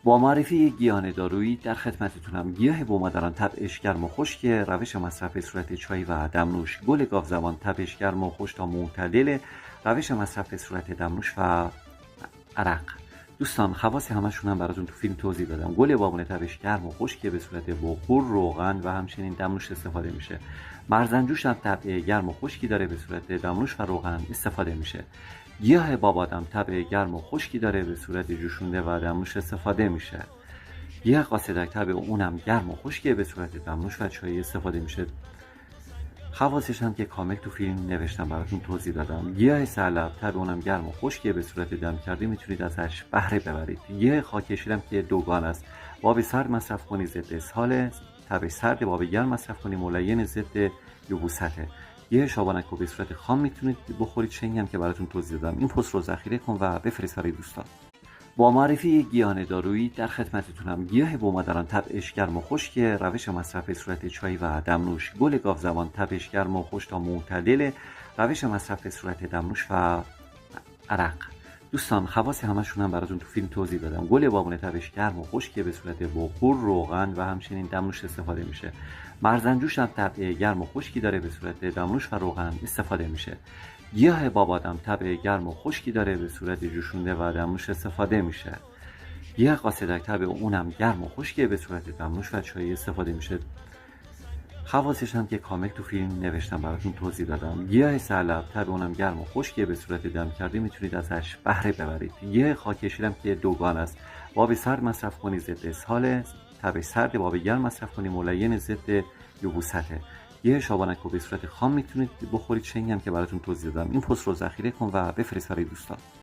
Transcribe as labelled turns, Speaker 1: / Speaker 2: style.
Speaker 1: با معرفی یک گیاه دارویی در خدمتتونم. گیاه بومداران طبعش گرم و خشک، روش مصرف به صورت چای و دمنوش. گل گاوزبان طبعش گرم و خشک تا معتدل، روش مصرف به صورت دمنوش و عرق. دوستان خواص همشون هم براتون تو فیلم توضیح دادم. گل بابونه طبعش گرم و خشک، به صورت بخور، روغن و همچنین دمنوش استفاده میشه. مرزنجوش هم طبع گرم و خشکی داره، به صورت دمنوش و روغن استفاده میشه. گیاه بابادم طبع گرم و خشکی داره، به صورت جوشونده و دمنوش استفاده میشه. گیاه قاصدک طبع اونم گرم و خشکه، به صورت دمنوش و چایی استفاده میشه. خواصش هم که کامل تو فیلم نوشتم براتون توضیح دادم. گیاه سرلب طبع اونم گرم و خشکه، به صورت دم کرده میتونید ازش بهره ببرید. گیاه خاکشیر هم که دوگان است، آب سرد مصرف کنی ضد اسهال، طبع سرد آب گرم مصرف کنی ملین ضد یبوسته. گیاه شابانک رو به صورت خام میتونید بخورید، شنگی هم که براتون توضیح دادم. این پست رو ذخیره کن و بفرست برای دوستان. با معرفی یک گیاه دارویی در خدمتتونم. گیاه بومداران طبعش گرم و خشک، روش مصرف به صورت چای و دمنوش. گل گاوزبان طبعش گرم و خشک تا معتدل، روش مصرف به صورت دمنوش و عرق. دوستان خواص همشون هم براتون تو فیلم توضیح دادم. گل بابونه طبعش گرم و خشک، به صورت بخور، روغن و همچنین دمنوش استفاده میشه. مرزنجوش هم طبع گرم و خشکی داره، به صورت دمنوش و روغن استفاده میشه. گیاه بابادم طبع گرم و خشکی داره، به صورت جوشونده و دمنوش استفاده میشه. گیاه قاصدک طبع اونم گرم و خشکه، به صورت دمنوش و چایی استفاده میشه. خواصش هم که کامل تو فیلم نوشتم براتون توضیح دادم. گیاه سرلب طبع اونم گرم و خشکه، به صورت دم کرده میتونید ازش بهره ببرید. گیاه خاکشیر هم که دوگان است، آب سرد مصرف کنی ضد اسهال، طبع سرد آب گرم مصرف کنی ملین ضد یبوسته. گیاه شابانک رو به صورت خام میتونید بخورید، شنگی هم که براتون توضیح دادم. این پست رو ذخیره کن و بفرست برای دوستان.